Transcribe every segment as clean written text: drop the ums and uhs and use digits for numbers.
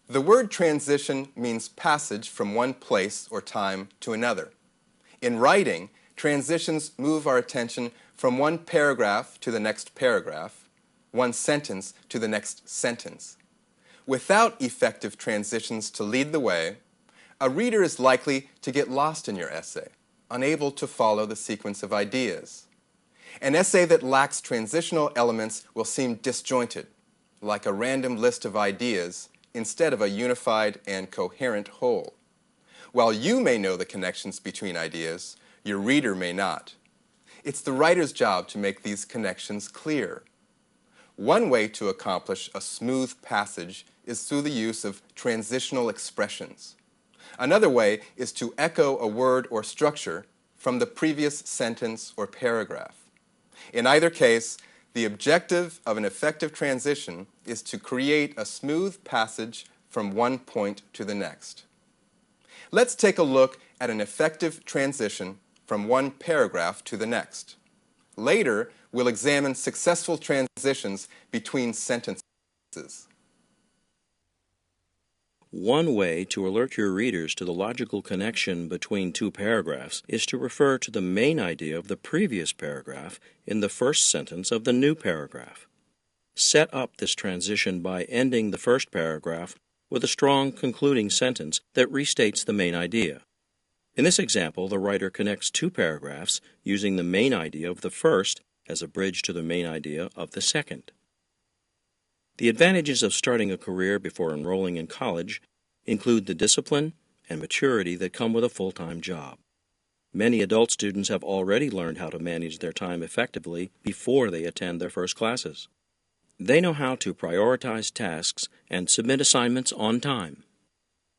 The word transition means passage from one place or time to another. In writing, transitions move our attention from one paragraph to the next paragraph, one sentence to the next sentence. Without effective transitions to lead the way, a reader is likely to get lost in your essay, unable to follow the sequence of ideas. An essay that lacks transitional elements will seem disjointed, like a random list of ideas instead of a unified and coherent whole. While you may know the connections between ideas, your reader may not. It's the writer's job to make these connections clear. One way to accomplish a smooth passage is through the use of transitional expressions. Another way is to echo a word or structure from the previous sentence or paragraph. In either case, the objective of an effective transition is to create a smooth passage from one point to the next. Let's take a look at an effective transition from one paragraph to the next. Later, we'll examine successful transitions between sentences. One way to alert your readers to the logical connection between two paragraphs is to refer to the main idea of the previous paragraph in the first sentence of the new paragraph. Set up this transition by ending the first paragraph with a strong concluding sentence that restates the main idea. In this example, the writer connects two paragraphs using the main idea of the first as a bridge to the main idea of the second. The advantages of starting a career before enrolling in college include the discipline and maturity that come with a full-time job. Many adult students have already learned how to manage their time effectively before they attend their first classes. They know how to prioritize tasks and submit assignments on time.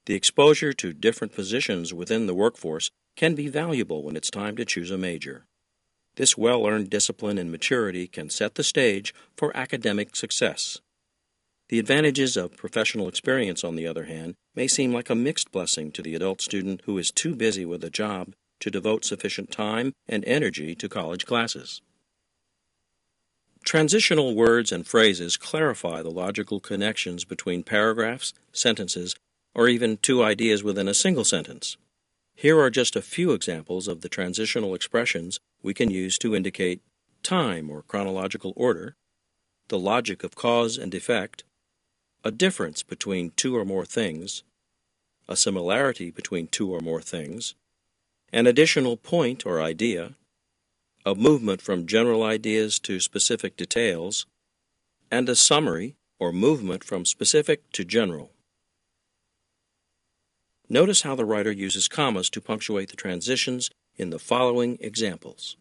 The exposure to different positions within the workforce can be valuable when it's time to choose a major. This well-earned discipline and maturity can set the stage for academic success. The advantages of professional experience, on the other hand, may seem like a mixed blessing to the adult student who is too busy with a job to devote sufficient time and energy to college classes. Transitional words and phrases clarify the logical connections between paragraphs, sentences, or even two ideas within a single sentence. Here are just a few examples of the transitional expressions we can use to indicate time or chronological order, the logic of cause and effect, a difference between two or more things, a similarity between two or more things, an additional point or idea, a movement from general ideas to specific details, and a summary or movement from specific to general. Notice how the writer uses commas to punctuate the transitions in the following examples.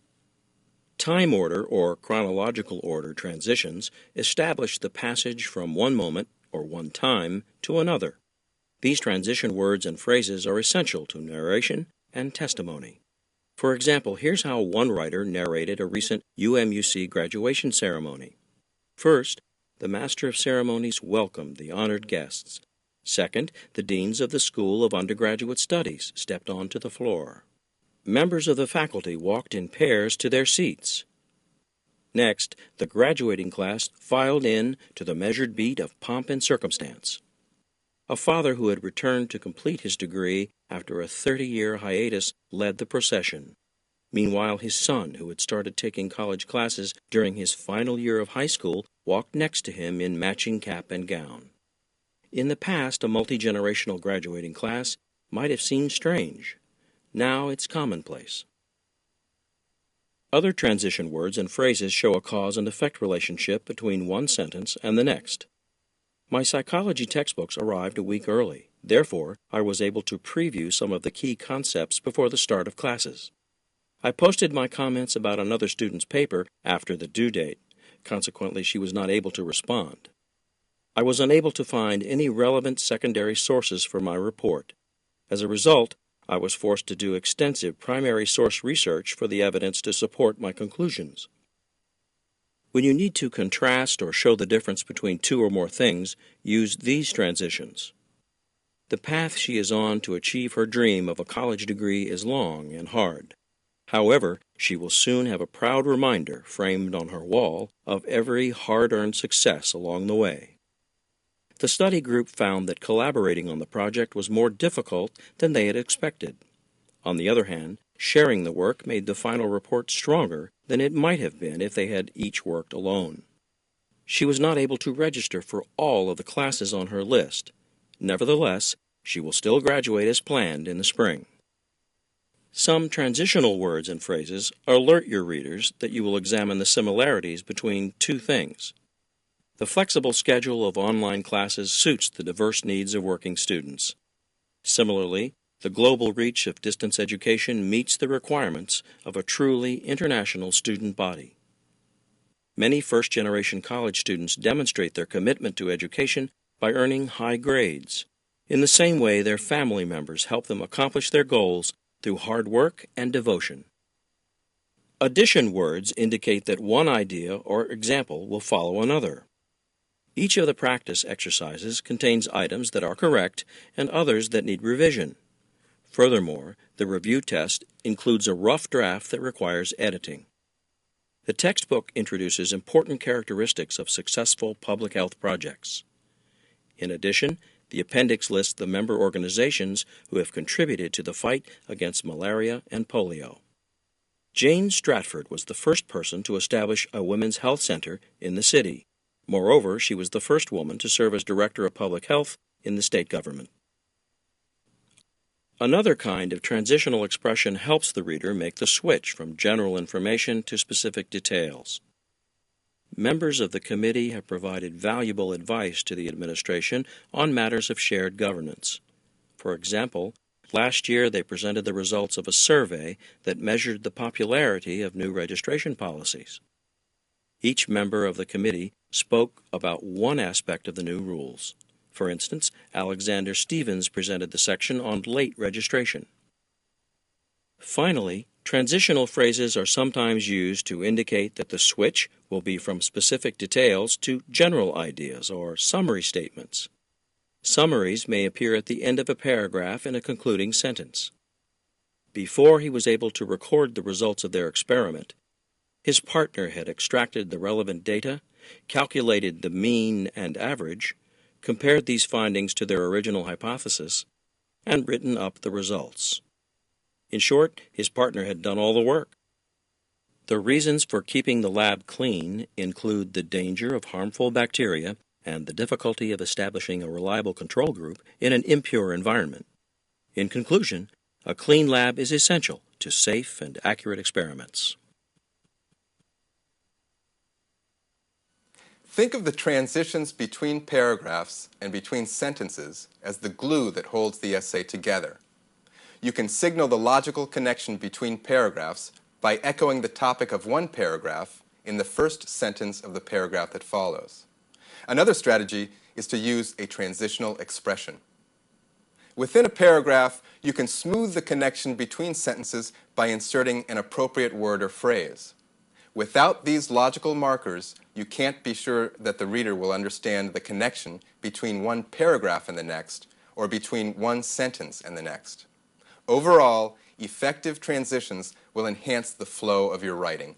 Time order or chronological order transitions establish the passage from one moment or one time to another. These transition words and phrases are essential to narration and testimony. For example, here's how one writer narrated a recent UMUC graduation ceremony. First, the Master of Ceremonies welcomed the honored guests. Second, the deans of the School of Undergraduate Studies stepped onto the floor. Members of the faculty walked in pairs to their seats. Next, the graduating class filed in to the measured beat of pomp and circumstance. A father who had returned to complete his degree after a 30-year hiatus led the procession. Meanwhile, his son, who had started taking college classes during his final year of high school, walked next to him in matching cap and gown. In the past, a multi-generational graduating class might have seemed strange. Now it's commonplace. Other transition words and phrases show a cause and effect relationship between one sentence and the next. My psychology textbooks arrived a week early. Therefore, I was able to preview some of the key concepts before the start of classes. I posted my comments about another student's paper after the due date. Consequently, she was not able to respond. I was unable to find any relevant secondary sources for my report. As a result, I was forced to do extensive primary source research for the evidence to support my conclusions. When you need to contrast or show the difference between two or more things, use these transitions. The path she is on to achieve her dream of a college degree is long and hard. However, she will soon have a proud reminder framed on her wall of every hard-earned success along the way. The study group found that collaborating on the project was more difficult than they had expected. On the other hand, sharing the work made the final report stronger than it might have been if they had each worked alone. She was not able to register for all of the classes on her list. Nevertheless, she will still graduate as planned in the spring. Some transitional words and phrases alert your readers that you will examine the similarities between two things. The flexible schedule of online classes suits the diverse needs of working students. Similarly, the global reach of distance education meets the requirements of a truly international student body. Many first-generation college students demonstrate their commitment to education by earning high grades. In the same way, their family members help them accomplish their goals through hard work and devotion. Addition words indicate that one idea or example will follow another. Each of the practice exercises contains items that are correct and others that need revision. Furthermore, the review test includes a rough draft that requires editing. The textbook introduces important characteristics of successful public health projects. In addition, the appendix lists the member organizations who have contributed to the fight against malaria and polio. Jane Stratford was the first person to establish a women's health center in the city. Moreover, she was the first woman to serve as Director of Public Health in the state government. Another kind of transitional expression helps the reader make the switch from general information to specific details. Members of the committee have provided valuable advice to the administration on matters of shared governance. For example, last year they presented the results of a survey that measured the popularity of new registration policies. Each member of the committee spoke about one aspect of the new rules. For instance, Alexander Stevens presented the section on late registration. Finally, transitional phrases are sometimes used to indicate that the switch will be from specific details to general ideas or summary statements. Summaries may appear at the end of a paragraph in a concluding sentence. Before he was able to record the results of their experiment, his partner had extracted the relevant data, calculated the mean and average, compared these findings to their original hypothesis, and written up the results. In short, his partner had done all the work. The reasons for keeping the lab clean include the danger of harmful bacteria and the difficulty of establishing a reliable control group in an impure environment. In conclusion, a clean lab is essential to safe and accurate experiments. Think of the transitions between paragraphs and between sentences as the glue that holds the essay together. You can signal the logical connection between paragraphs by echoing the topic of one paragraph in the first sentence of the paragraph that follows. Another strategy is to use a transitional expression. Within a paragraph, you can smooth the connection between sentences by inserting an appropriate word or phrase. Without these logical markers, you can't be sure that the reader will understand the connection between one paragraph and the next, or between one sentence and the next. Overall, effective transitions will enhance the flow of your writing.